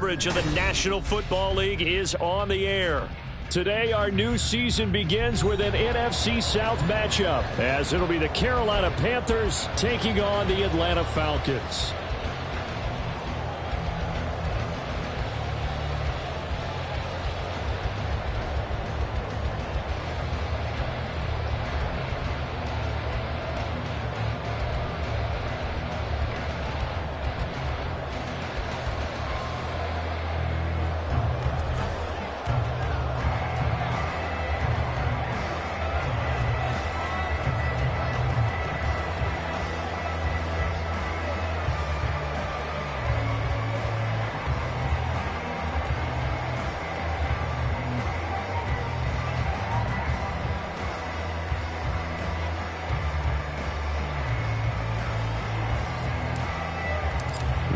coverage of the National Football League is on the air. Today, our new season begins with an NFC South matchup, as it'll be the Carolina Panthers taking on the Atlanta Falcons.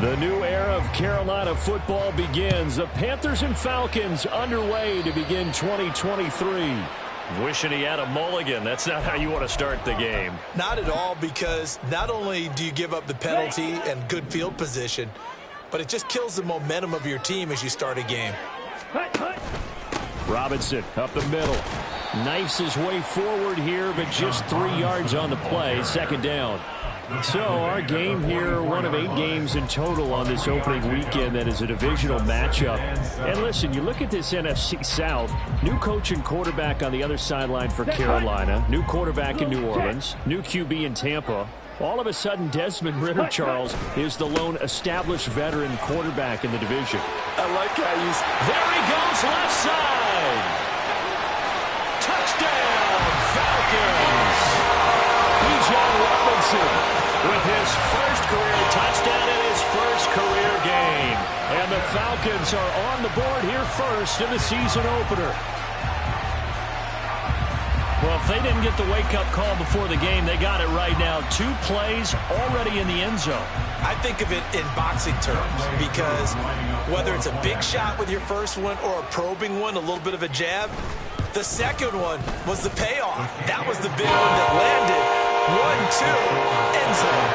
The new era of Carolina football begins. The Panthers and Falcons underway to begin 2023. Wishing he had a mulligan. That's not how you want to start the game. Not at all, because not only do you give up the penalty and good field position, but it just kills the momentum of your team as you start a game. Robinson up the middle. Knifes his way forward here, but just 3 yards on the play. Second down. So our game here, one of 8 games in total on this opening weekend that is a divisional matchup. And listen, you look at this NFC South, new coach and quarterback on the other sideline for Carolina, new quarterback in New Orleans, new QB in Tampa. All of a sudden, Desmond Ridder, Charles, is the lone established veteran quarterback in the division. I like how he's... There he goes, left side. Touchdown, Falcons. Bijan Robinson with his first career touchdown and his first career game. And the Falcons are on the board here first in the season opener. Well, if they didn't get the wake-up call before the game, they got it right now. 2 plays already in the end zone. I think of it in boxing terms, because whether it's a big shot with your first one or a probing one, a little bit of a jab, the second one was the payoff. That was the big one that landed. 1-2, end zone.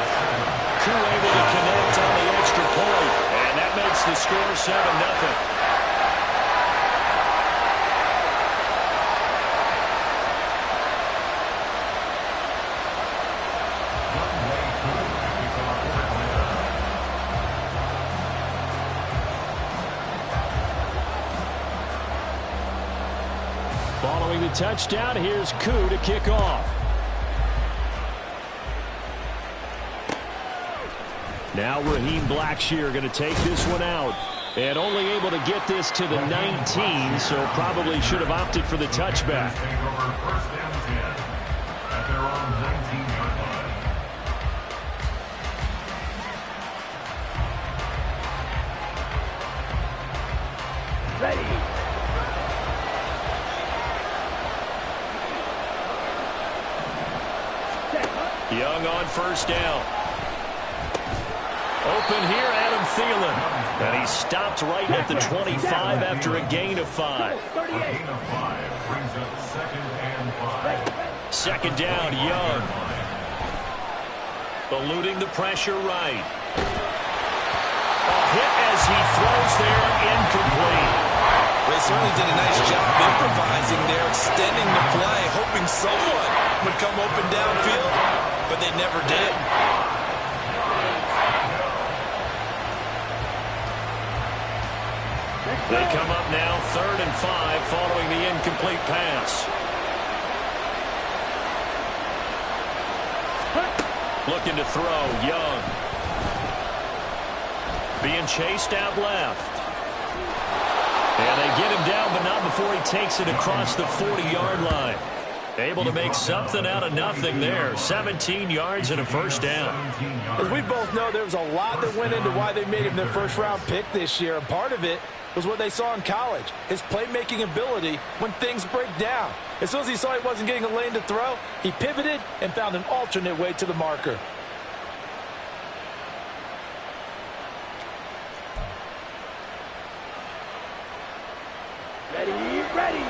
Koo able to connect on the extra point, and that makes the score 7-0. Following the touchdown, here's Koo to kick off. Now Raheem Blackshear going to take this one out. And only able to get this to the 19, so probably should have opted for the touchback. Young on first down. Open here, Adam Thielen. And he stopped right at the 25 after a gain of 5. Second down, Young. Eluding the pressure right. A hit as he throws there, incomplete. They certainly did a nice job improvising there, extending the play, hoping someone would come open downfield, but they never did. They come up now 3rd and 5 following the incomplete pass. Looking to throw, Young. Being chased out left. And they get him down, but not before he takes it across the 40-yard line. Able to make something out of nothing there. 17 yards and a first down. As we both know, there was a lot that went into why they made him their first-round pick this year, and part of it was what they saw in college, his playmaking ability when things break down. As soon as he saw he wasn't getting a lane to throw, he pivoted and found an alternate way to the marker. Ready.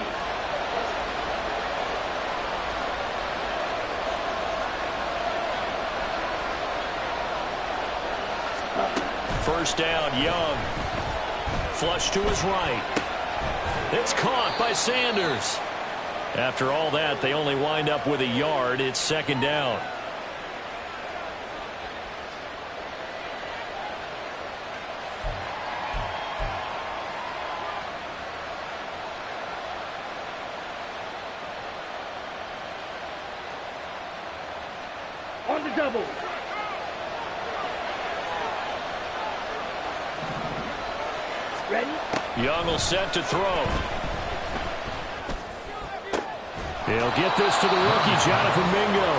First down, Young. Flush to his right. It's caught by Sanders. After all that, they only wind up with a yard. It's second down. On the double. Ready? Young will set to throw. He'll get this to the rookie, Jonathan Mingo.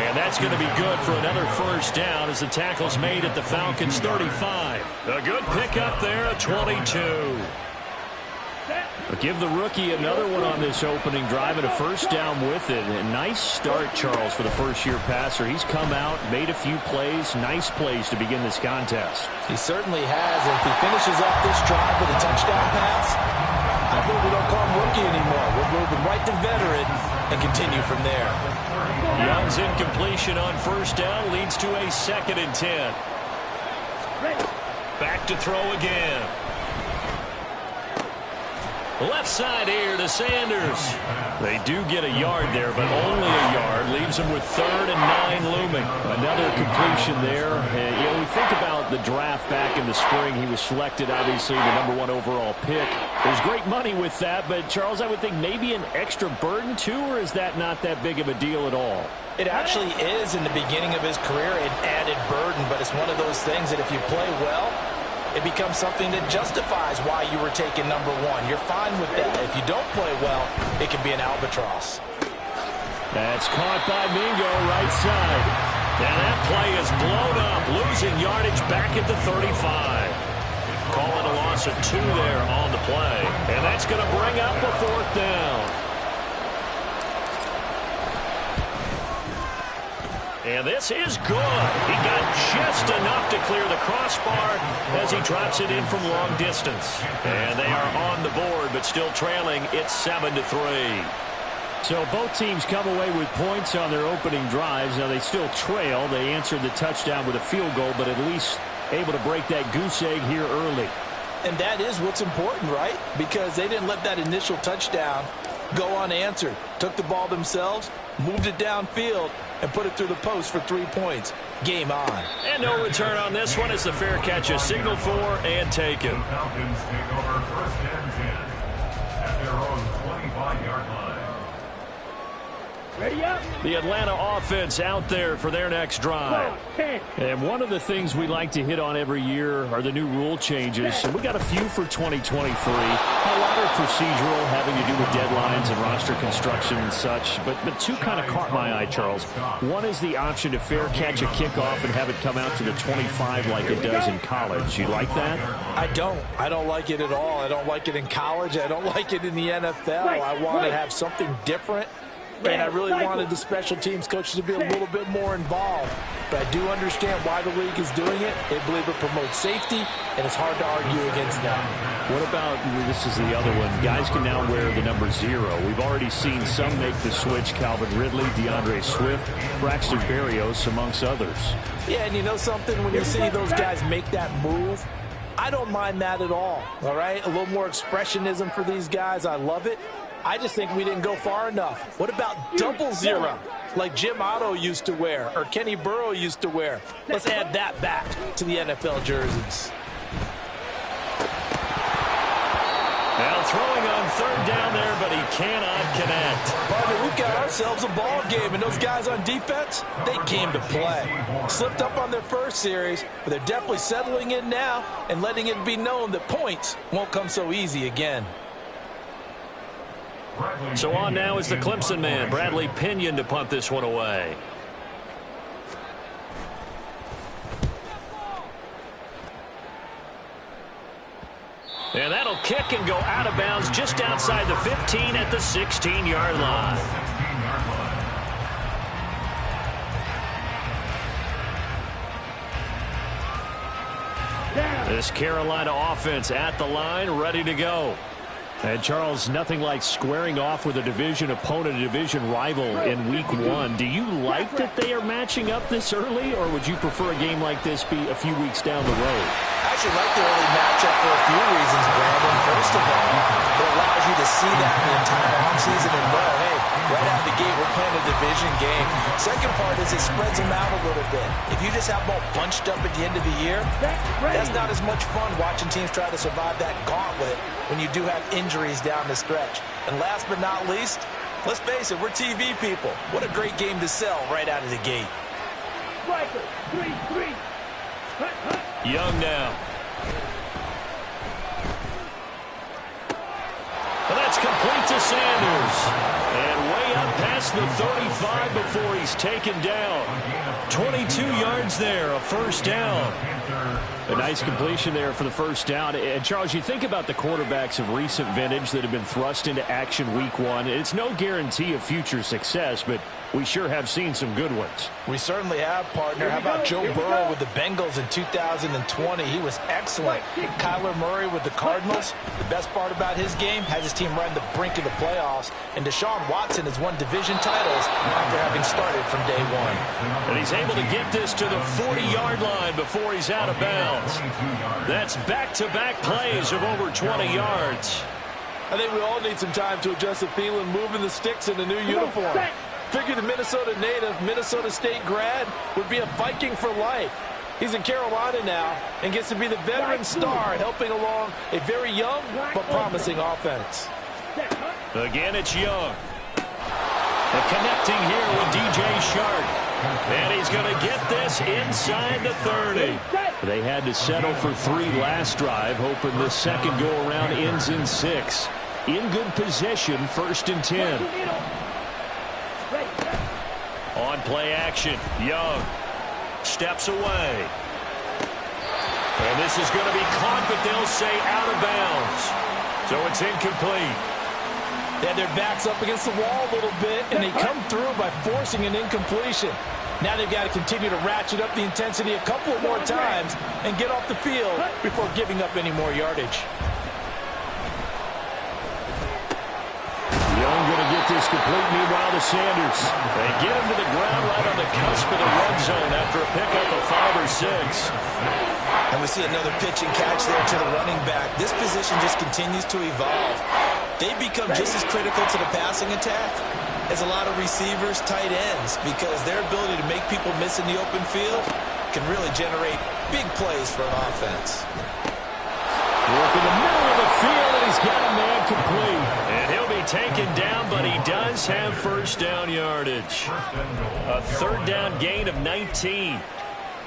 And that's going to be good for another first down as the tackle's made at the Falcons' 35. A good pickup there, a 22. But give the rookie another one on this opening drive and a first down with it. A nice start, Charles, for the first-year passer. He's come out, made a few plays, nice plays to begin this contest. He certainly has. And if he finishes up this drive with a touchdown pass, I think we don't call him rookie anymore. We're moving right to veteran and continue from there. Young's incompletion on first down leads to a 2nd and 10. Back to throw again. Left side here to Sanders. They do get a yard there, but only a yard. Leaves them with 3rd and 9 looming. Another completion there. And, you know, we think about the draft back in the spring. He was selected, obviously, the #1 overall pick. There's great money with that, but, Charles, I would think maybe an extra burden, too, or is that not that big of a deal at all? It actually is in the beginning of his career, an added burden, but it's one of those things that if you play well, it becomes something that justifies why you were taken #1. You're fine with that. If you don't play well, it can be an albatross. That's caught by Mingo, right side. And that play is blown up, losing yardage back at the 35. Call it a loss of 2 there on the play. And that's going to bring up a 4th down. And this is good. He got just enough to clear the crossbar as he drops it in from long distance. And they are on the board, but still trailing. It's 7-3. So both teams come away with points on their opening drives. Now they still trail. They answered the touchdown with a field goal, but at least able to break that goose egg here early. And that is what's important, right? Because they didn't let that initial touchdown go unanswered. Took the ball themselves, moved it downfield, and put it through the post for 3 points. Game on. And no return on this one as the fair catch is signaled for and taken. Falcons take over 1st and 10 at their own 25-yard line. Ready up. The Atlanta offense out there for their next drive. And one of the things we like to hit on every year are the new rule changes. And we got a few for 2023. A lot are procedural, having to do with deadlines and roster construction and such. But 2 kind of caught my eye, Charles. One is the option to fair catch a kickoff and have it come out to the 25 like it does in college. You like that? I don't. I don't like it at all. I don't like it in college. I don't like it in the NFL. I want to have something different. And I really wanted the special teams coaches to be a little bit more involved. But I do understand why the league is doing it. They believe it promotes safety, and it's hard to argue against that. What about, this is the other one, guys can now wear the number 0. We've already seen some make the switch, Calvin Ridley, DeAndre Swift, Braxton Berrios, amongst others. Yeah, and you know something? When you see those guys make that move, I don't mind that at all right? A little more expressionism for these guys. I love it. I just think we didn't go far enough. What about double 0, like Jim Otto used to wear or Kenny Burrow used to wear? Let's add that back to the NFL jerseys. Now throwing on 3rd down there, but he cannot connect. Partner, we've got ourselves a ball game, and those guys on defense, they came to play. Slipped up on their first series, but they're definitely settling in now and letting it be known that points won't come so easy again. So on now is the Clemson man, Bradley Pinion, to punt this one away. And that'll kick and go out of bounds just outside the 15 at the 16-yard line. This Carolina offense at the line, ready to go. And Charles, nothing like squaring off with a division opponent, a division rival in week 1. Do you like that they are matching up this early, or would you prefer a game like this be a few weeks down the road? I actually like the early matchup for a few reasons, Brandon. First of all, it allows you to see that the entire offseason and know, hey, right out of the gate, we're playing a division game. Second part is it spreads them out a little bit. If you just have them all bunched up at the end of the year, that's not as much fun watching teams try to survive that gauntlet when you do have injuries down the stretch. And last but not least, let's face it, we're TV people. What a great game to sell right out of the gate. Striker, 3-3. Young now. And that's complete to Sanders. And way up past the 35 before he's taken down. 22 yards there, a first down. A nice completion there for the first down. And Charles, you think about the quarterbacks of recent vintage that have been thrust into action week 1. It's no guarantee of future success, but we sure have seen some good ones. We certainly have, partner. How about Joe Burrow with the Bengals in 2020? He was excellent. Kyler Murray with the Cardinals. The best part about his game, has his team right on the brink of the playoffs. And Deshaun Watson has won division titles after having started from day 1. And he's able to get this to the 40-yard line before he's out of bounds. That's back-to-back plays of over 20 yards. I think we all need some time to adjust to Thielen moving the sticks in a new uniform. Figure the Minnesota native, Minnesota State grad, would be a Viking for life. He's in Carolina now and gets to be the veteran star helping along a very young but promising offense. Again, it's Young. And connecting here with DJ Shark. And he's going to get this inside the 30. They had to settle for 3 last drive, hoping the second go-around ends in 6. In good position, 1st and 10. On play action, Young steps away. And this is going to be caught, but they'll say out of bounds. So it's incomplete. They had their backs up against the wall a little bit, and they come through by forcing an incompletion. Now they've got to continue to ratchet up the intensity a couple more times and get off the field before giving up any more yardage. Young going to get this complete, meanwhile to Sanders. They get him to the ground right on the cusp of the red zone after a pickup of 5 or 6. And we see another pitch and catch there to the running back. This position just continues to evolve. They become just as critical to the passing attack as a lot of receivers, tight ends, because their ability to make people miss in the open field can really generate big plays for an offense. Work in the middle of the field, and he's got a man complete. And he'll be taken down, but he does have first down yardage. A 3rd down gain of 19.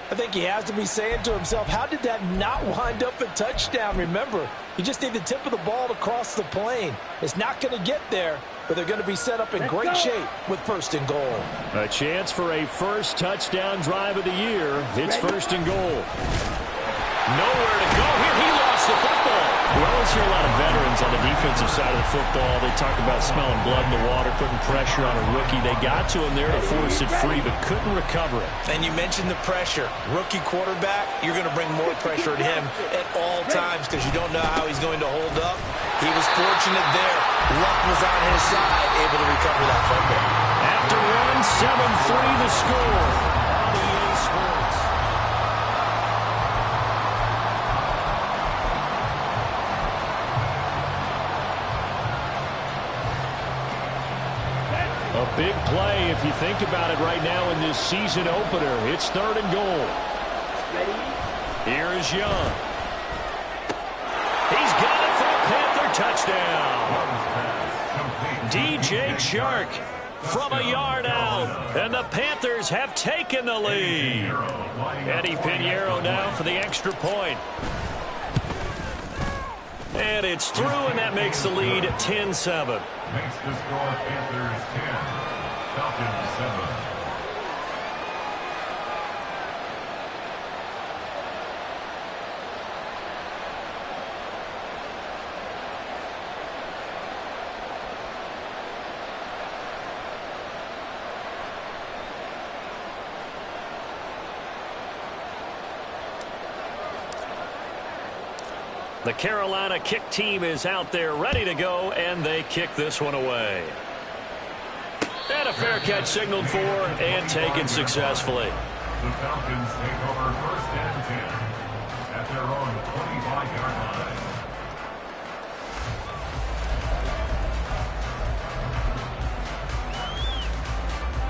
I think he has to be saying to himself, how did that not wind up a touchdown? Remember, you just need the tip of the ball to cross the plane. It's not going to get there, but they're going to be set up in great shape with 1st and goal. A chance for a first touchdown drive of the year. It's 1st and goal. Nowhere to go here. He lost the football. We always hear a lot of veterans on the defensive side of the football. They talk about smelling blood in the water, putting pressure on a rookie. They got to him there to force it free, but couldn't recover it. And you mentioned the pressure. Rookie quarterback, you're going to bring more pressure at him at all times because you don't know how he's going to hold up. He was fortunate there. Luck was on his side, able to recover that fumble. After one, 7-3 the score on EA Sports. A big play if you think about it right now in this season opener. It's 3rd and goal. Here is Young. He's got it for a Panther touchdown. DJ Chark from a yard out. And the Panthers have taken the lead. Eddie Pinheiro now for the extra point. And it's through, and that makes the lead 10-7. Makes the score Panthers 10, Falcons 7. The Carolina kick team is out there ready to go, and they kick this one away. And a fair catch signaled for and taken successfully. The Falcons take over first and 10 at their own 25-yard line.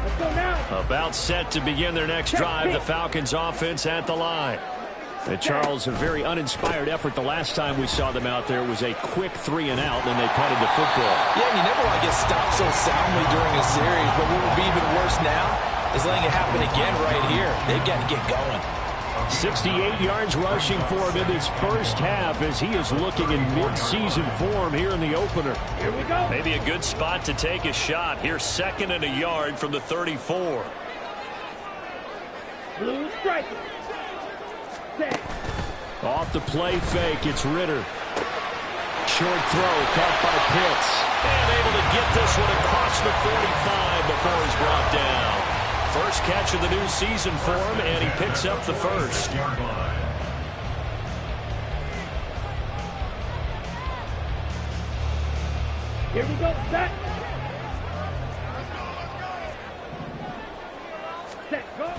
Let's go now. About set to begin their next drive, the Falcons offense at the line. And Charles, a very uninspired effort the last time we saw them out there was a quick 3 and out, and they punted the football. Yeah, and you never want to get stopped so soundly during a series, but what would be even worse now is letting it happen again right here. They've got to get going. 68 yards rushing for him in this first half as he is looking in mid-season form here in the opener. Here we go. Maybe a good spot to take a shot. Here, 2nd and a yard from the 34. Blue striker. Set. Off the play fake, it's Ritter. Short throw, caught by Pitts. And able to get this one across the 45 before he's brought down. First catch of the new season for him, and he picks up the first. Here we go. Set. Set. Go.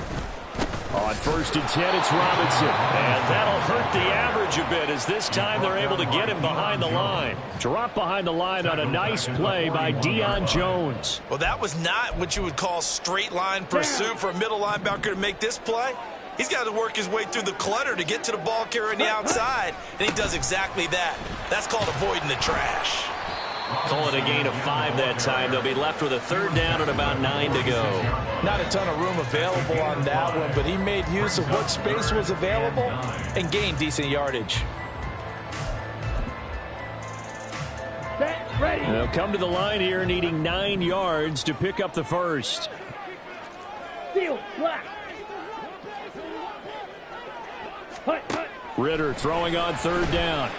On 1st and 10, it's Robinson. And that'll hurt the average a bit as this time they're able to get him behind the line. Drop behind the line on a nice play by Deion Jones. Well, that was not what you would call straight line pursuit for a middle linebacker to make this play. He's got to work his way through the clutter to get to the ball carrier on the outside, and he does exactly that. That's called avoiding the trash. Call it a gain of 5 that time. They'll be left with a 3rd down and about 9 to go. Not a ton of room available on that one, but he made use of what space was available and gained decent yardage. Set. Ready. They'll come to the line here needing 9 yards to pick up the first. Seal. Black. Hut. Hut. Ritter throwing on 3rd down.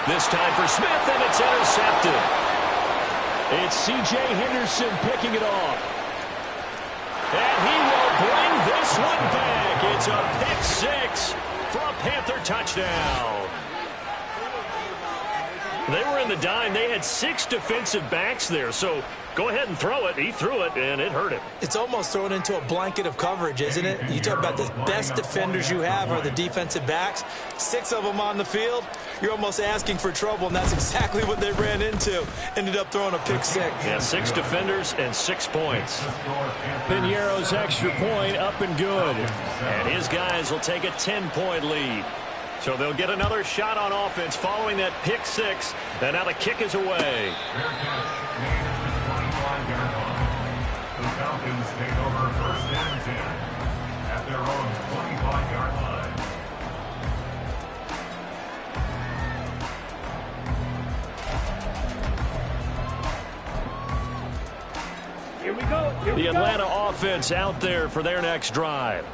This time for Smith, and it's intercepted. It's C.J. Henderson picking it off. And he will bring this one back. It's a pick 6 for a Panther touchdown. They were in the dime. They had 6 defensive backs there, so go ahead and throw it. He threw it, and it hurt him. It's almost thrown into a blanket of coverage, isn't it? You talk about the best defenders you have are the defensive backs. 6 of them on the field. You're almost asking for trouble, and that's exactly what they ran into. Ended up throwing a pick 6. Yeah, 6 defenders and 6 points. Piñeiro's extra point up and good. And his guys will take a 10-point lead. So they'll get another shot on offense following that pick 6. And now the kick is away. The Falcons take over first and 10 at their own 25-yard line. Here we go. Here we The go. Atlanta offense out there for their next drive.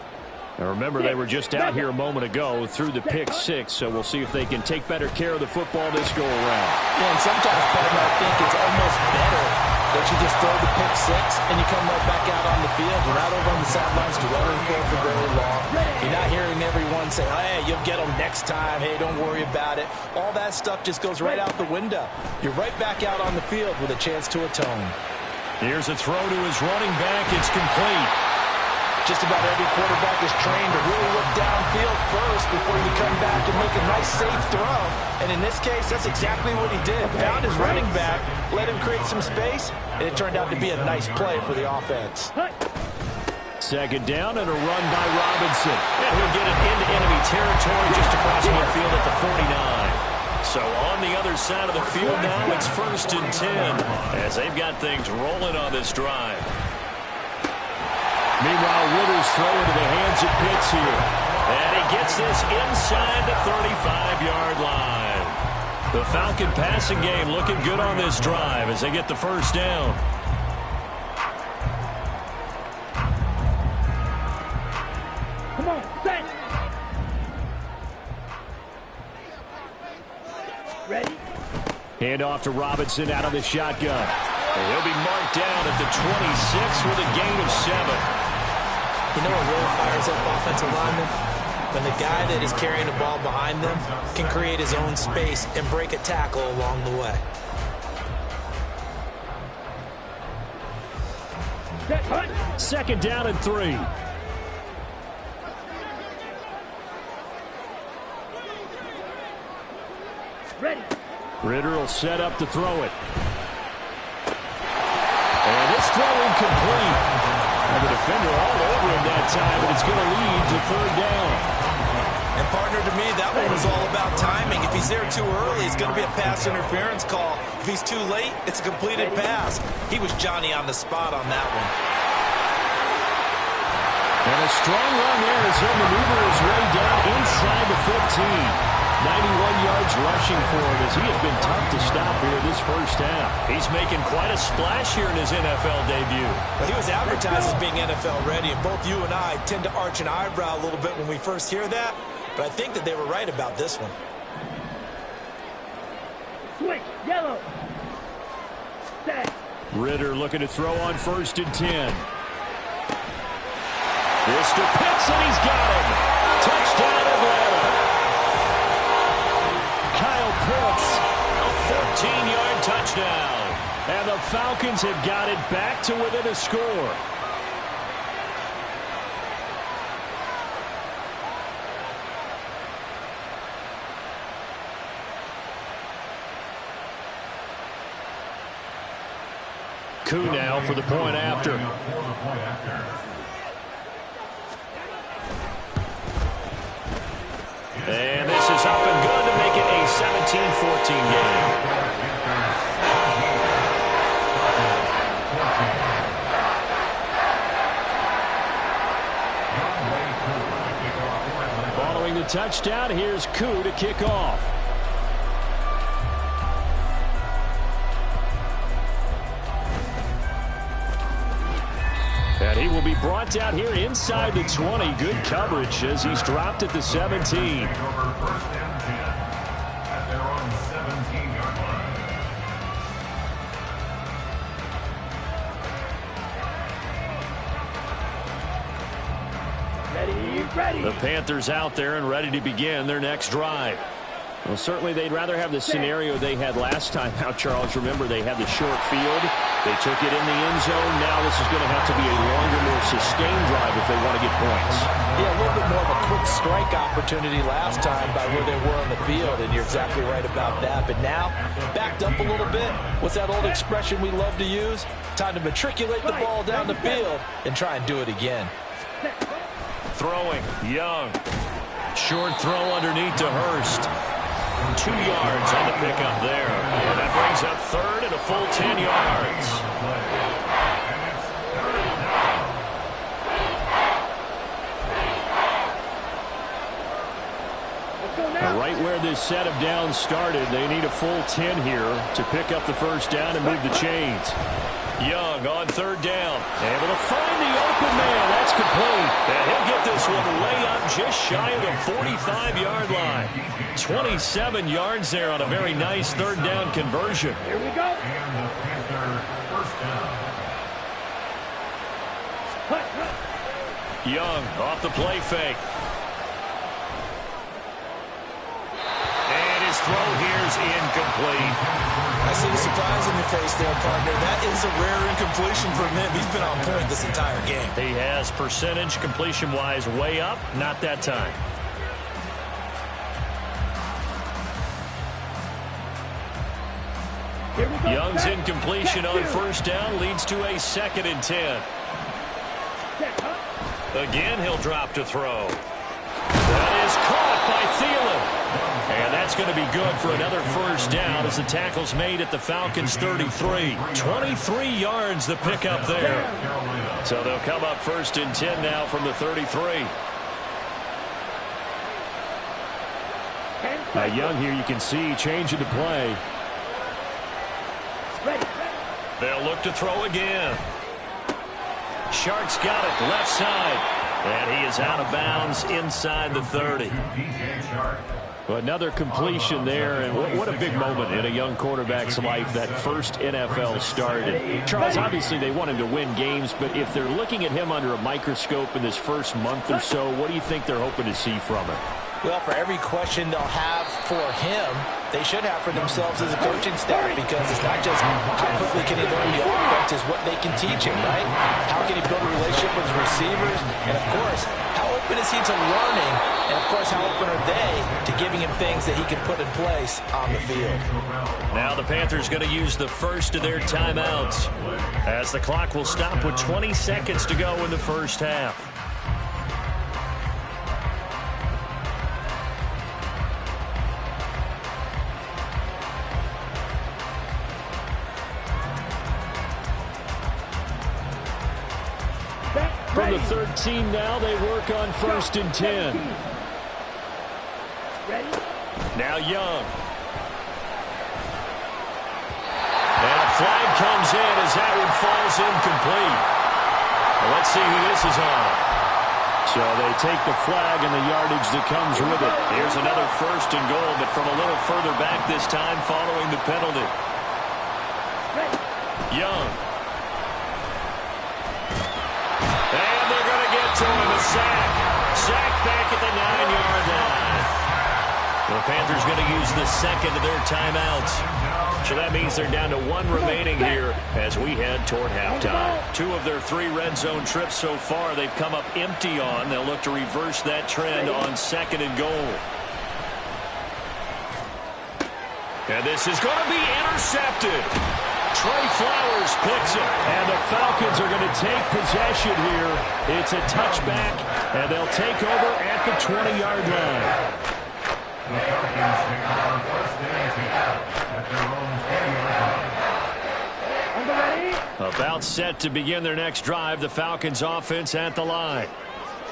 Now remember, they were just out here a moment ago through the pick 6, so we'll see if they can take better care of the football this go around. Yeah, and sometimes, Patton, I think it's almost better that you just throw the pick 6 and you come right back out on the field. You're not over on the sidelines to running for very long. You're not hearing everyone say, hey, you'll get them next time. Hey, don't worry about it. All that stuff just goes right out the window. You're right back out on the field with a chance to atone. Here's a throw to his running back. It's complete. Just about every quarterback is trained to really look downfield first before you come back and make a nice, safe throw. And in this case, that's exactly what he did. Found his running back, let him create some space, and it turned out to be a nice play for the offense. 2nd down and a run by Robinson. And he'll get it into enemy territory just across midfield at the 49. So on the other side of the field now, it's 1st and 10 as they've got things rolling on this drive. Meanwhile, Ritter's throw into the hands of Pitts here. And he gets this inside the 35-yard line. The Falcon passing game looking good on this drive as they get the first down. Come on, set. Ready? Hand off to Robinson out of the shotgun. And he'll be marked down at the 26 with a gain of 7. You know what really fires up offensive linemen? when the guy that is carrying the ball behind them can create his own space and break a tackle along the way. Second down and 3. Ready. Ritter will set up to throw it. And it's throw incomplete. And the defender all over him that time, and it's going to lead to third down. And partner, to me, that one was all about timing. If he's there too early, it's going to be a pass interference call. If he's too late, it's a completed pass. He was Johnny on the spot on that one. And a strong run there as he'll maneuver his way down inside the 15. 91 yards rushing for him as he has been tough to stop here this first half. He's making quite a splash here in his NFL debut. Well, he was advertised as being NFL ready, and both you and I tend to arch an eyebrow a little bit when we first hear that, but I think that they were right about this one. Switch. Yellow. Set. Ritter looking to throw on 1st and 10. This to Pitts, and he's got him. Touchdown, Atlanta. Kyle Pitts, a 14-yard touchdown. And the Falcons have got it back to within a score. Koo now for the point after. And this is up and good to make it a 17-14 game. Following the touchdown, here's Koo to kick off. And he will be brought down here inside the 20. Good coverage as he's dropped at the 17. Ready. The Panthers out there and ready to begin their next drive. Well, certainly they'd rather have the scenario they had last time out, Charles. Remember, they had the short field. They took it in the end zone. Now this is going to have to be a longer, more sustained drive if they want to get points. Yeah, a little bit more of a quick strike opportunity last time by where they were on the field, and you're exactly right about that. But now, backed up a little bit. What's that old expression we love to use? Time to matriculate the ball down the field and try and do it again. Throwing, Young. Short throw underneath to Hurst. 2 yards on the pickup there. And that brings up third and a full 10 yards. Right where this set of downs started, they need a full 10 here to pick up the first down and move the chains. Young on third down. Able to find the open man. That's complete. And he'll get this one way up just shy of the 45-yard line. 27 yards there on a very nice third down conversion. Here we go. And the Panther first down. Young off the play fake. And his throw here's incomplete. I see the surprise in your face there, partner. That is a rare incompletion from him. He's been on point this entire game. He has percentage completion-wise way up. Not that time. Young's incompletion on first down leads to a 2nd and 10. Again, he'll drop to throw. That is caught by Thielen. And that's going to be good for another first down as the tackle's made at the Falcons' 33. 23 yards the pickup there. So they'll come up 1st and 10 now from the 33. Now Young here, you can see changing the play. They'll look to throw again. Shark's got it left side. And he is out of bounds inside the 30. Another completion there, and what a big moment in a young quarterback's life, that first NFL start. And Charles, obviously they want him to win games, but if they're looking at him under a microscope in this first month or so, what do you think they're hoping to see from him? Well, for every question they'll have for him, they should have for themselves as a coaching staff, because it's not just how quickly can he learn the offense, it's what they can teach him, right? How can he build a relationship with his receivers? And, of course, how open is he to learning? And, of course, how open are they to giving him things that he can put in place on the field? Now the Panthers going to use the first of their timeouts as the clock will stop with 20 seconds to go in the first half. From the 13 now, they work on 1st and 10. Now Young. And a flag comes in as that one falls incomplete. Well, let's see who this is on. So they take the flag and the yardage that comes with it. Here's another 1st and goal, but from a little further back this time following the penalty. Young. To him, a sack. Sack back at the 9-yard line. The Panthers going to use the second of their timeouts. So that means they're down to 1 remaining here as we head toward halftime. 2 of their 3 red zone trips so far they've come up empty on. They'll look to reverse that trend on 2nd and goal. And this is going to be intercepted. Trey Flowers picks it, and the Falcons are going to take possession here. It's a touchback, and they'll take over at the 20-yard line. The Falcons take over 1st and 10 at their own 20-yard line. About set to begin their next drive, the Falcons offense at the line.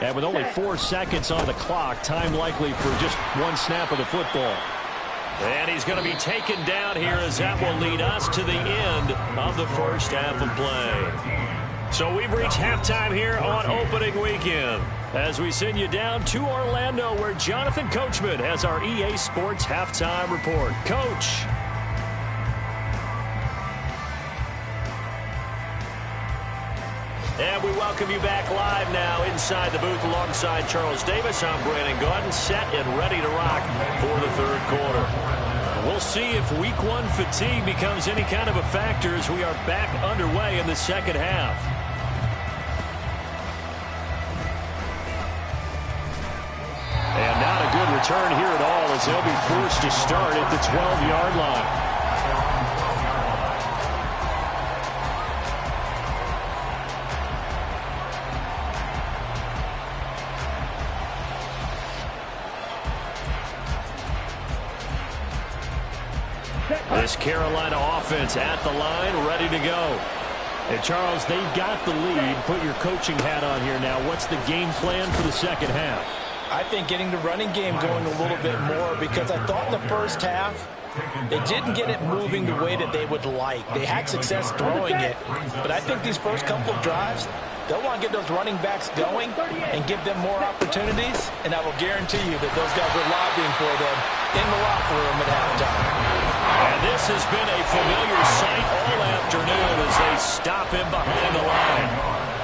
And with only 4 seconds on the clock, time likely for just 1 snap of the football. And he's going to be taken down here as that will lead us to the end of the first half of play. So we've reached halftime here on opening weekend as we send you down to Orlando where Jonathan Coachman has our EA Sports halftime report. Coach. And we welcome you back live now inside the booth alongside Charles Davis. I'm Brandon Gordon, set and ready to rock for the 3rd quarter. We'll see if week 1 fatigue becomes any kind of a factor as we are back underway in the 2nd half. And not a good return here at all as they'll be forced to start at the 12-yard line. This Carolina offense at the line, ready to go. And Charles, they've got the lead. Put your coaching hat on here now. What's the game plan for the 2nd half? I think getting the running game going a little bit more, because I thought in the first half they didn't get it moving the way that they would like. They had success throwing it, but I think these first couple of drives, they'll want to get those running backs going and give them more opportunities, and I will guarantee you that those guys are lobbying for them in the locker room at halftime. And this has been a familiar sight all afternoon as they stop him behind the line.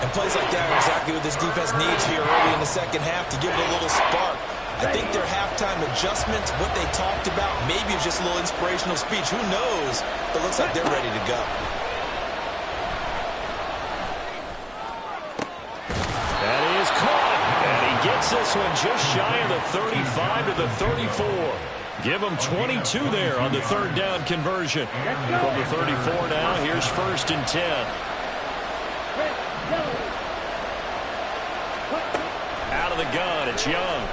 And plays like that are exactly what this defense needs here early in the 2nd half to give it a little spark. I think their halftime adjustments, what they talked about, maybe it's just a little inspirational speech. Who knows? But it looks like they're ready to go. That is caught. And he gets this one just shy of the 35 to the 34. Give them 22 there on the 3rd down conversion. From the 34 now, here's 1st and 10. Out of the gun, it's Young.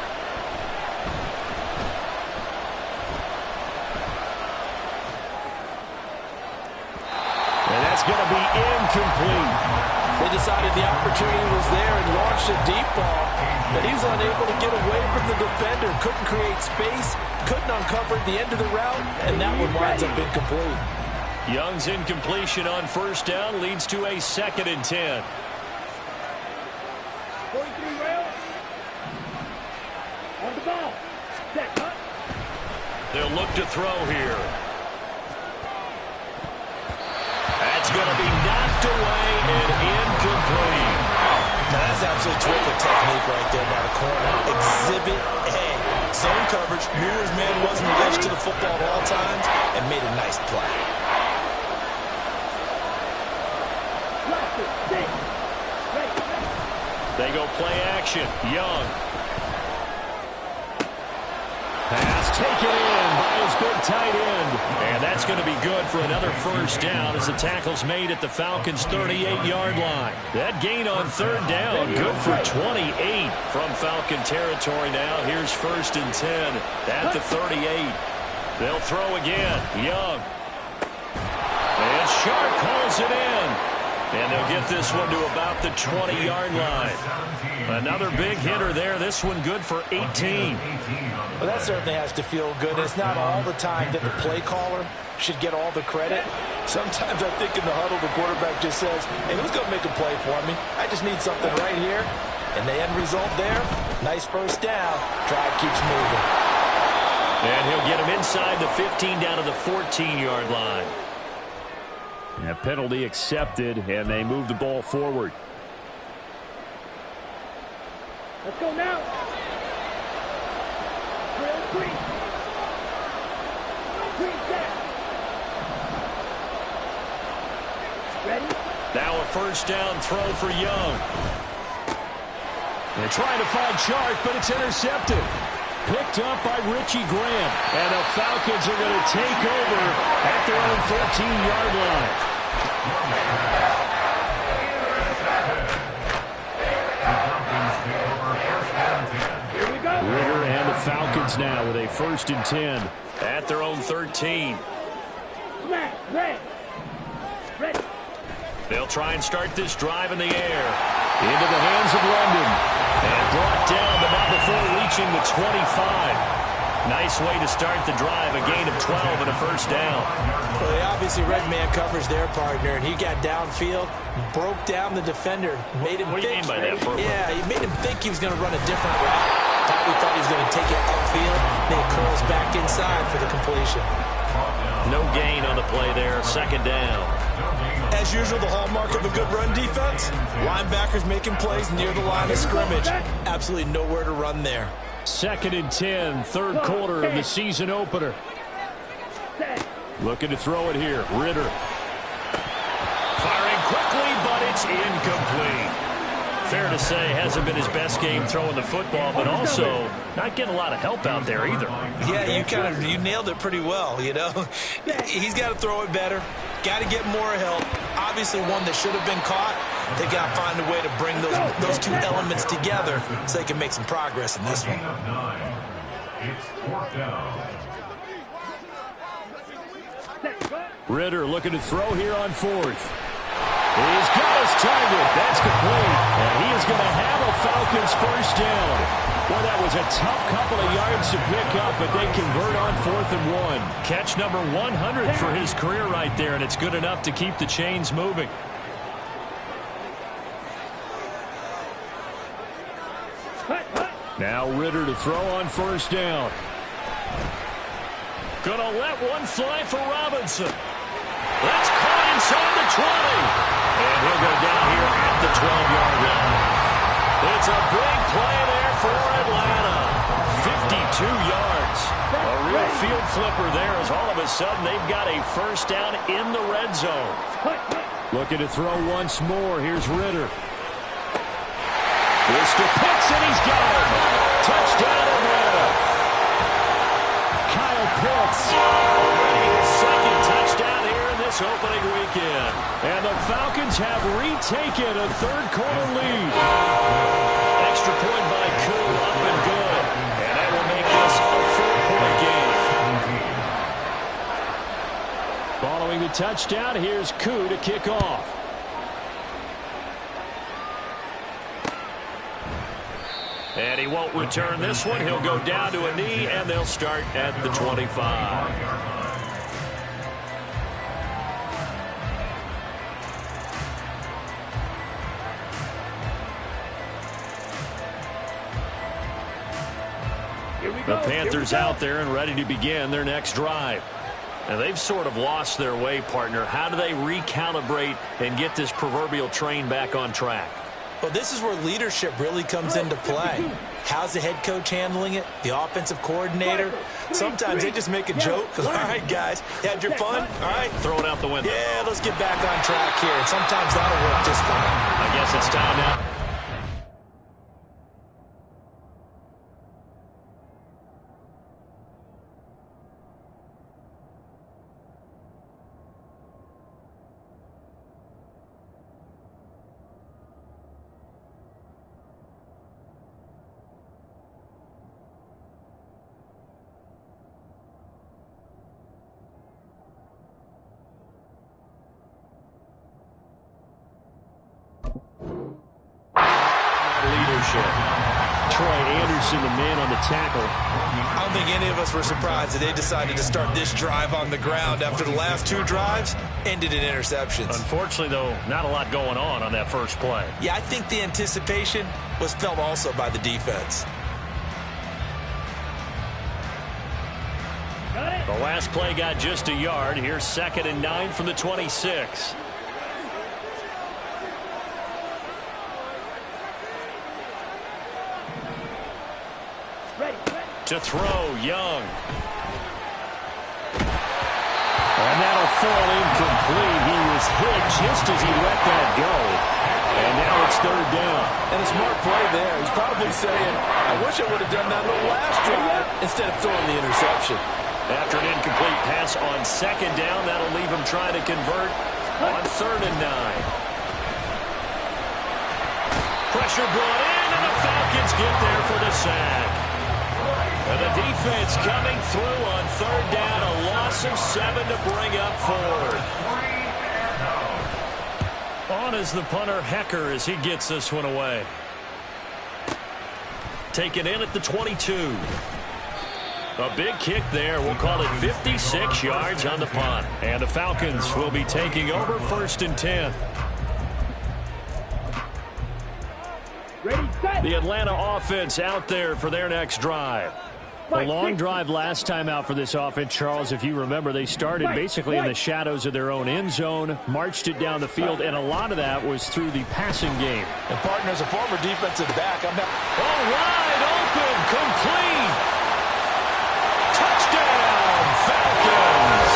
And that's going to be incomplete. They decided the opportunity was there and launched a deep ball, but he was unable to get away from the defender, couldn't create space, couldn't uncover the end of the route, and that one winds up incomplete. Young's incompletion on 1st down leads to a 2nd and 10. 43 rail. On the ball. Set, cut. They'll look to throw here. That's going to be knocked away and incomplete. Now that's absolutely terrific technique right there by the corner. Exhibit A. Zone coverage, knew his man wasn't released to the football at all times, and made a nice play. They go play action. Young. Pass taken in by his big tight end. And that's going to be good for another first down as the tackle's made at the Falcons' 38-yard line. That gain on third down, good for 28 from Falcon territory now. Here's 1st and 10 at the 38. They'll throw again. Young. And Sharp calls it in. And they'll get this one to about the 20-yard line. Another big hitter there. This one good for 18. Well, that certainly has to feel good. It's not all the time that the play caller should get all the credit. Sometimes I think in the huddle, the quarterback just says, hey, who's going to make a play for me? I just need something right here. And the end result there, nice first down. Drive keeps moving. And he'll get him inside the 15 down to the 14-yard line. A penalty accepted, and they move the ball forward. Let's go now. Green. Green set. Ready? Now a first down throw for Young. They're trying to find Sharp, but it's intercepted. Picked up by Richie Graham. And the Falcons are going to take over at their own 14-yard line. Here we go. Ritter and the Falcons now with a 1st and 10 at their own 13. Flat, red. Ready. They'll try and start this drive in the air. Into the hands of London. And brought down, but not before reaching the 25. Nice way to start the drive. A gain of 12 and a first down. Well, they obviously red man covers their partner, and he got downfield, broke down the defender, made him what do you think. mean by that, Burma? Yeah, he made him think he was going to run a different route. Probably thought he was going to take it upfield. Then he curls back inside for the completion. No gain on the play there. 2nd down. As usual, the hallmark of a good run defense, linebackers making plays near the line of scrimmage. Absolutely nowhere to run there. 2nd and 10, 3rd quarter of the season opener. Looking to throw it here. Ritter. Firing quickly, but it's incomplete. Fair to say, hasn't been his best game throwing the football, but also not getting a lot of help out there either. Yeah, you nailed it pretty well, you know. He's got to throw it better. Got to get more help. Obviously one that should have been caught. They got to find a way to bring those two elements together so they can make some progress in this one. It's 4th down. Ritter looking to throw here on 4th. He's got his target. That's complete. And he is going to have a Falcons first down. Well, that was a tough couple of yards to pick up, but they convert on 4th and 1. Catch number 100 for his career right there, and it's good enough to keep the chains moving. Now Ritter to throw on 1st down. Gonna let one fly for Robinson. That's caught inside the 20. And he'll go down here at the 12-yard line. It's a big play there for Atlanta. 52 yards. A real field flipper there as all of a sudden they've got a first down in the red zone. Looking to throw once more. Here's Ritter. This to Pitts, and he's got him. Touchdown Atlanta. Kyle Pitts. Already his 2nd touchdown here in this opening weekend. And the Falcons have retaken a 3rd quarter lead. Extra point by Koo, up and good. And that will make this a 4-point game. Following the touchdown, here's Koo to kick off. And he won't return this one. He'll go down to a knee, and they'll start at the 25. The Panthers out there and ready to begin their next drive. And they've sort of lost their way, partner. How do they recalibrate and get this proverbial train back on track? Well, this is where leadership really comes into play. How's the head coach handling it? The offensive coordinator? Sometimes they just make a joke. All right, guys, had your fun? All right. Throw it out the window. Yeah, let's get back on track here. And sometimes that'll work just fine. I guess it's time now. Troy Anderson, the man on the tackle. I don't think any of us were surprised that they decided to start this drive on the ground after the last two drives ended in interceptions. Unfortunately, though, not a lot going on that first play. Yeah, I think the anticipation was felt also by the defense. The last play got just a yard. Here's 2nd and 9 from the 26. To throw, Young. And that'll fall incomplete. He was hit just as he let that go. And now it's 3rd down. And a smart play there. He's probably saying, I wish I would have done that the last drive instead of throwing the interception. After an incomplete pass on 2nd down, that'll leave him trying to convert on 3rd and 9. Pressure brought in, and the Falcons get there for the sack. And the defense coming through on 3rd down, a loss of 7 to bring up 4th. On is the punter, Hecker, as he gets this one away. Taken in at the 22. A big kick there. We'll call it 56 yards on the punt. And the Falcons will be taking over 1st and 10. The Atlanta offense out there for their next drive. A long drive last time out for this offense, Charles. If you remember, they started basically in the shadows of their own end zone, marched it down the field, and a lot of that was through the passing game. And partner, as a former defensive back, I'm not... All right, open, complete. Touchdown, Falcons.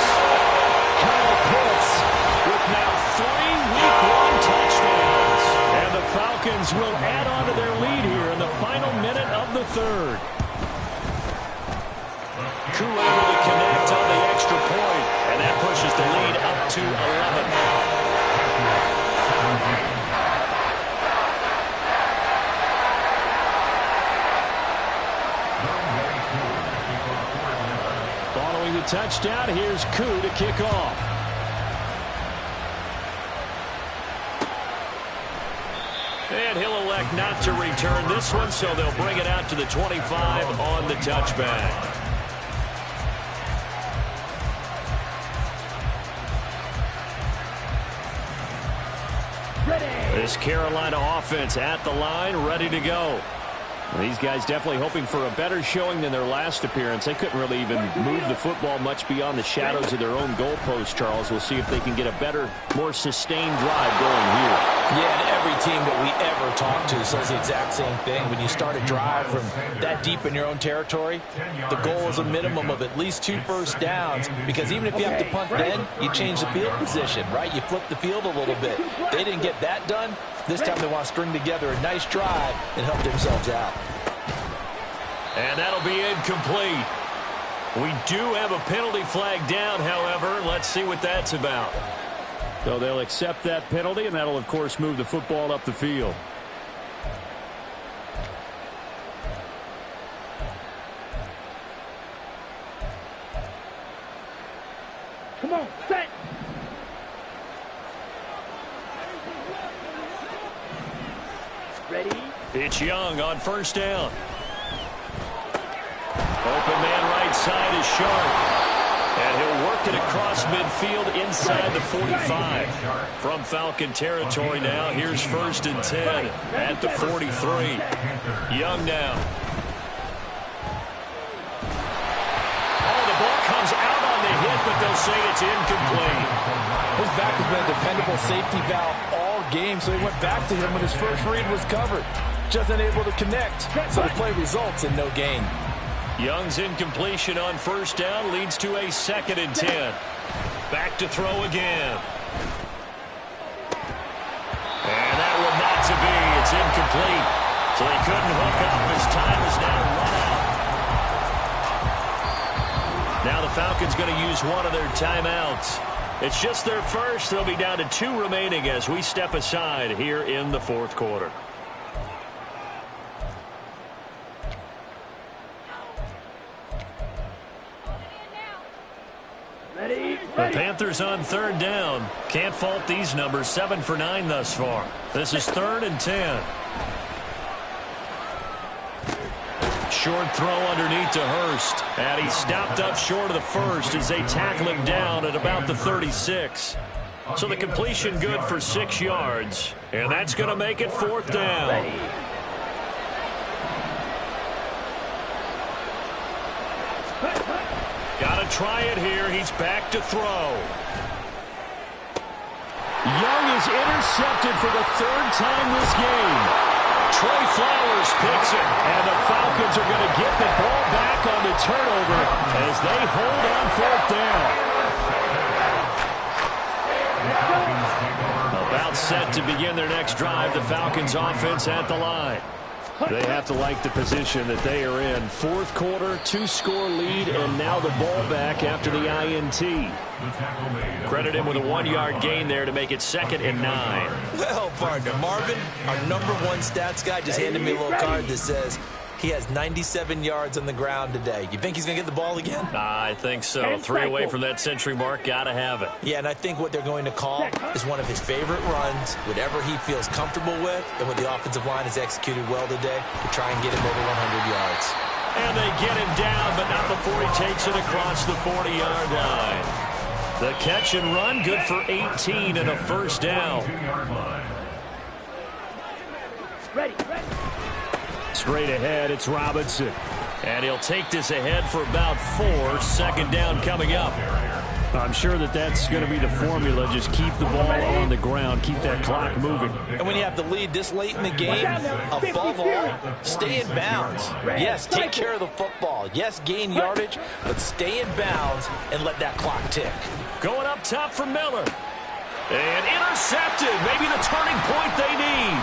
Kyle Pitts with now 3 Week 1 touchdowns. And the Falcons will add on to their lead here in the final minute of the 3rd. Koo able to connect on the extra point, and that pushes the lead up to 11. Following the touchdown, here's Koo to kick off. And he'll elect not to return this one, so they'll bring it out to the 25 on the touchback. This Carolina offense at the line, ready to go. Well, these guys definitely hoping for a better showing than their last appearance. They couldn't really even move the football much beyond the shadows of their own goalpost, Charles. We'll see if they can get a better, more sustained drive going here. Yeah, and every team that we ever talk to says the exact same thing. When you start a drive from that deep in your own territory, the goal is a minimum of at least 2 first downs, because even if you have to punt then, you change the field position, right? You flip the field a little bit. They didn't get that done. This time they want to string together a nice drive and help themselves out. And that'll be incomplete. We do have a penalty flag down, however. Let's see what that's about. So they'll accept that penalty, and that'll, of course, move the football up the field. Come on, set. Ready? It's Young on 1st down. Open man right side is Sharp. And he'll work it across midfield inside the 45. From Falcon territory now, here's 1st and 10 at the 43. Young now. say it's incomplete. His back has been a dependable safety valve all game, so he went back to him when his first read was covered. Just unable to connect, so the play results in no gain. Young's incompletion on first down leads to a 2nd and 10. Back to throw again. And that one not to be. It's incomplete. So they couldn't hook up. His time is now run out. Now the Falcons going to use one of their timeouts. It's just their first. They'll be down to 2 remaining as we step aside here in the 4th quarter. The Panthers on 3rd down. Can't fault these numbers. 7 for 9 thus far. This is 3rd and 10. Short throw underneath to Hurst. And he stopped up short of the first as they tackle him down at about the 36. So the completion good for 6 yards. And that's going to make it 4th down. Got to try it here. He's back to throw. Young is intercepted for the 3rd time this game. Trey Flowers picks it, and the Falcons are going to get the ball back on the turnover as they hold on 4th down. About set to begin their next drive. The Falcons offense at the line. They have to like the position that they are in. 4th quarter, 2-score lead, and now the ball back after the INT. Credit him with a 1-yard gain there to make it 2nd and 9. Well, partner, Marvin, our #1 stats guy, just handed me a little card that says he has 97 yards on the ground today. You think he's going to get the ball again? I think so. 3 away from that century mark. Got to have it. Yeah, and I think what they're going to call is one of his favorite runs, whatever he feels comfortable with, and what the offensive line has executed well today to try and get him over 100 yards. And they get him down, but not before he takes it across the 40-yard line. The catch and run, good for 18 and a 1st down. Ready. Straight ahead, it's Robinson. And he'll take this ahead for about 4. 2nd down coming up. I'm sure that's going to be the formula. Just keep the ball on the ground. Keep that clock moving. And when you have the lead this late in the game, above all, stay in bounds. Yes, take care of the football. Yes, gain yardage, but stay in bounds and let that clock tick. Going up top for Miller. And intercepted. Maybe the turning point they need.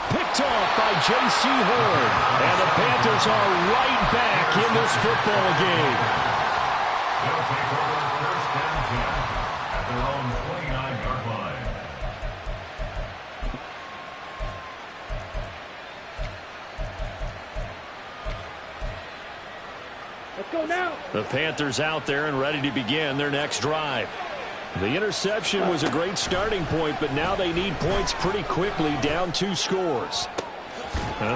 Picked off by J.C. Horn. And the Panthers are right back in this football game. They'll take over 1st and 10 at their own 29-yard line. Let's go now. The Panthers out there and ready to begin their next drive. The interception was a great starting point, but now they need points pretty quickly, down 2 scores.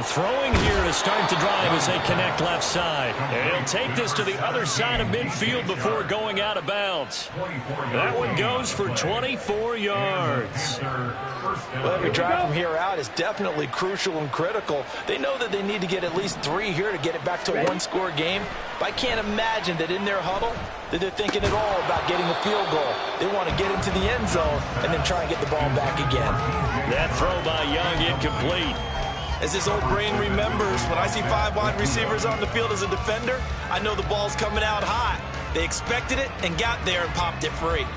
Throwing here to start the drive as they connect left side. And he'll take this to the other side of midfield before going out of bounds. That one goes for 24 yards. Well, every drive from here out is definitely crucial and critical. They know that they need to get at least 3 here to get it back to a 1-score game. But I can't imagine that in their huddle that they're thinking at all about getting a field goal. They want to get into the end zone and then try and get the ball back again. That throw by Young incomplete. As his old brain remembers, when I see 5 wide receivers on the field as a defender, I know the ball's coming out hot. They expected it and got there and popped it free.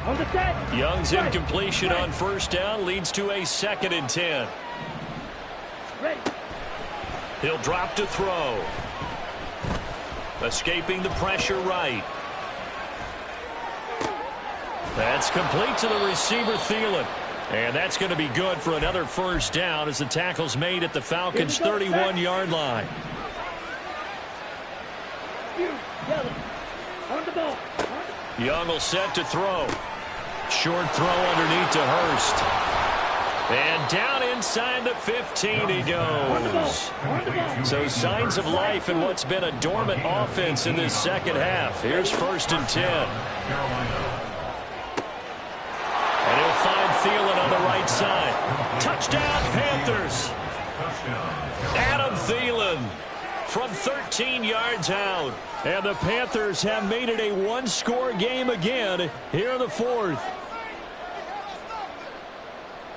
On the set. Young's incompletion on 1st down leads to a 2nd and 10. Ready. He'll drop to throw. Escaping the pressure right. That's complete to the receiver, Thielen. And that's going to be good for another 1st down as the tackle's made at the Falcons' 31-yard line. On the ball. Young will set to throw. Short throw underneath to Hurst. And down inside the 15 he goes. So signs of life in what's been a dormant offense in this 2nd half. Here's 1st and 10. And he'll find Thielen on the right side. Touchdown, Panthers. Adam Thielen, from 13 yards out. And the Panthers have made it a one-score game again here in the fourth.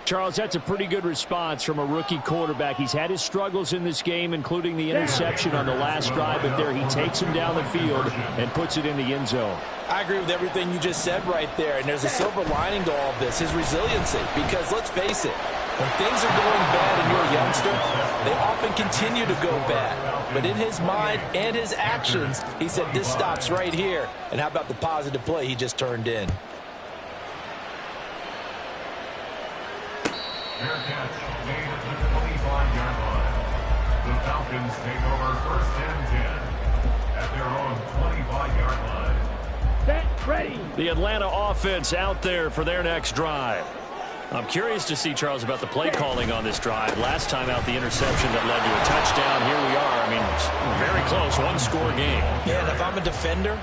Charles, that's a pretty good response from a rookie quarterback. He's had his struggles in this game, including the interception on the last drive, but there he takes him down the field and puts it in the end zone. I agree with everything you just said right there, and there's a silver lining to all of this, his resiliency, because let's face it, when things are going bad and you're a youngster, they often continue to go bad. But in his mind and his actions, he said this stops right here. And how about the positive play he just turned in? Fair catch made at the 25-yard line. The Falcons take over 1st and 10 at their own 25-yard line. Set, ready. The Atlanta offense out there for their next drive. I'm curious to see, Charles, about the play calling on this drive. Last time out, the interception that led to a touchdown. Here we are. I mean, very close, one-score game. Yeah, and if I'm a defender,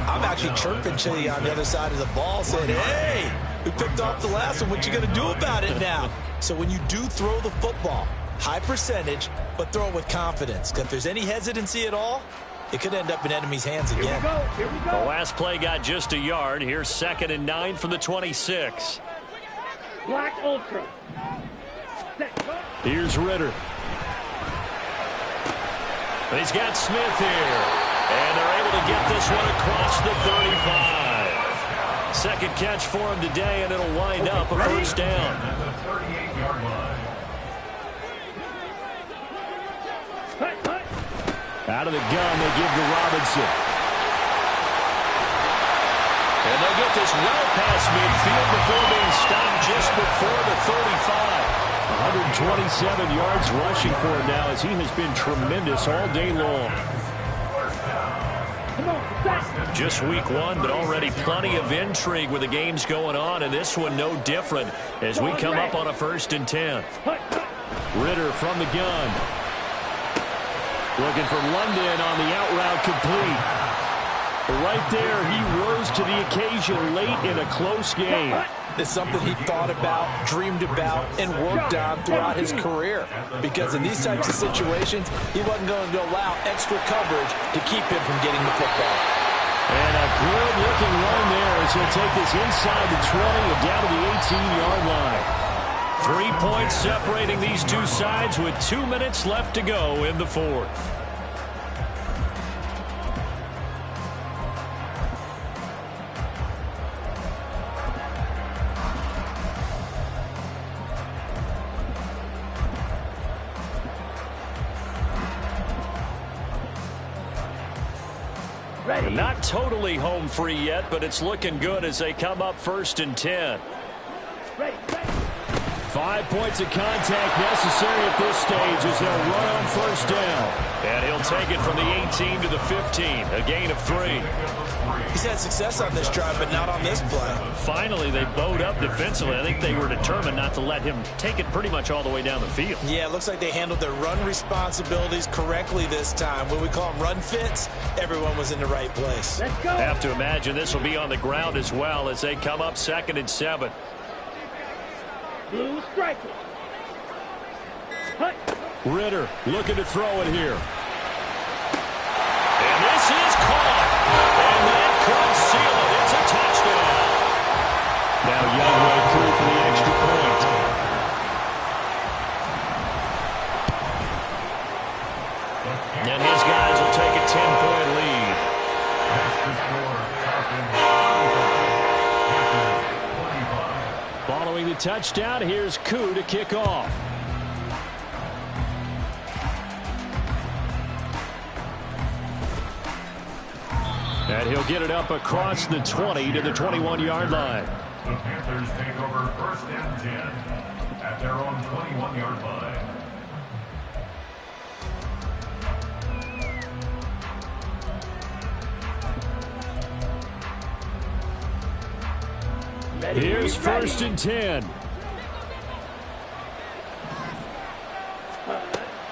I'm actually chirping to you on the other side of the ball, saying, hey, we picked off the last one. What you going to do about it now? So when you do throw the football, high percentage, but throw it with confidence. Because if there's any hesitancy at all, it could end up in enemy's hands again. Here we go. The last play got just a yard. Here's 2nd and 9 from the 26. Black Ultra. Set, go. Here's Ritter. And he's got Smith here. And they're able to get this one across the 35. Second catch for him today, and it'll wind up a first down. At the 38-yard line. Out of the gun, they give to Robinson. And they'll get this well past midfield before being stopped just before the 35. 127 yards rushing for him now, as he has been tremendous all day long. Come on, set. Just week one, but already plenty of intrigue with the games going on, and this one no different as we come up on a 1st and 10. Ritter from the gun. Looking for London on the out route complete. Right there, he rose to the occasion late in a close game. It's something he thought about, dreamed about, and worked on throughout his career. Because in these types of situations, he wasn't going to allow extra coverage to keep him from getting the football. And a good-looking run there as he'll take this inside the 20 and down to the 18-yard line. 3 points separating these two sides with 2 minutes left to go in the fourth. Ready. Not totally home free yet, but it's looking good as they come up 1st and 10. Ready, ready. 5 points of contact necessary at this stage as they'll run on 1st down. And he'll take it from the 18 to the 15, a gain of 3. He's had success on this drive, but not on this play. Finally, they bowed up defensively. I think they were determined not to let him take it pretty much all the way down the field. Yeah, it looks like they handled their run responsibilities correctly this time. What we call them run fits, everyone was in the right place. Let's go. Have to imagine this will be on the ground as well as they come up 2nd and 7. Blue striker. Ritter looking to throw it here. And this is caught. And that could seal it. It's a touchdown. Now Young will through for the extra point. And his guys will take a 10-point lead. Following the touchdown, here's Koo to kick off. And he'll get it up across the 20 to the 21-yard line. The Panthers take over 1st and 10 at their own 21-yard line. Here's 1st and 10.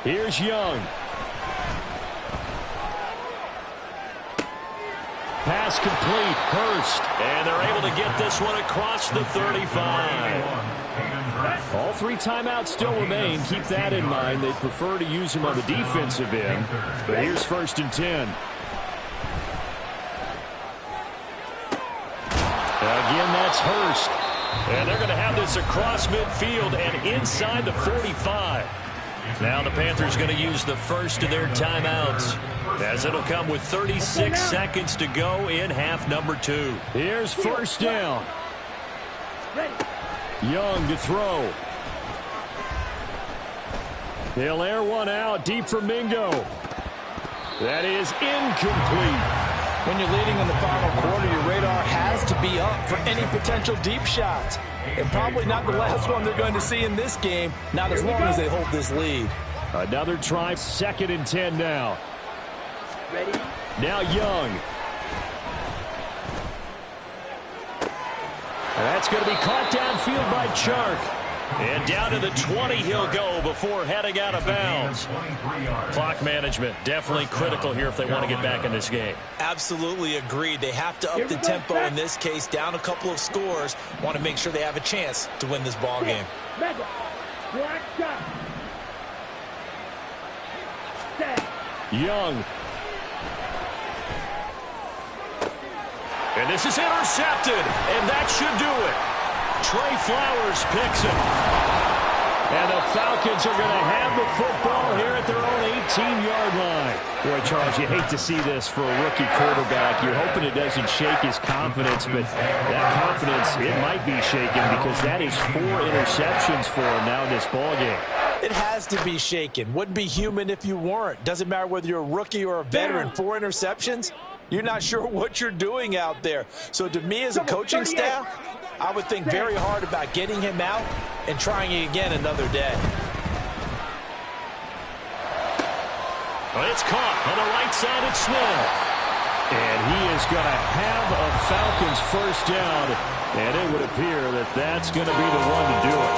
Here's Young. Pass pass complete. Hurst. And they're able to get this one across the 35. All 3 timeouts still remain. Keep that in mind. They prefer to use them on the defensive end. But here's 1st and 10. Again, that's Hurst. And they're going to have this across midfield and inside the 45. Now the Panthers going to use the first of their timeouts, as it'll come with 36 seconds to go in half number 2. Here's 1st down. Young to throw. He'll air one out deep for Mingo. That is incomplete. When you're leading in the final quarter, your radar has to be up for any potential deep shots. And probably not the last one they're going to see in this game, not as long as they hold this lead. Another try, 2nd and 10 now. Ready? Now Young. That's going to be caught downfield by Chark. And down to the 20 he'll go before heading out of bounds. Clock management, definitely critical here if they want to get back in this game. Absolutely agreed. They have to up the tempo in this case, down a couple of scores. Want to make sure they have a chance to win this ball game. Mega. Black shot. Set. Young. And this is intercepted, and that should do it. Trey Flowers picks it. And the Falcons are going to have the football here at their own 18-yard line. Boy, Charles, you hate to see this for a rookie quarterback. You're hoping it doesn't shake his confidence, but that confidence, it might be shaken because that is 4 interceptions for him now in this ballgame. It has to be shaken. Wouldn't be human if you weren't. Doesn't matter whether you're a rookie or a veteran. 4 interceptions, you're not sure what you're doing out there. So to me as a coaching staff, I would think very hard about getting him out and trying it again another day. Well, it's caught on the right side at Smith. And he is going to have a Falcons 1st down. And it would appear that that's going to be the one to do it.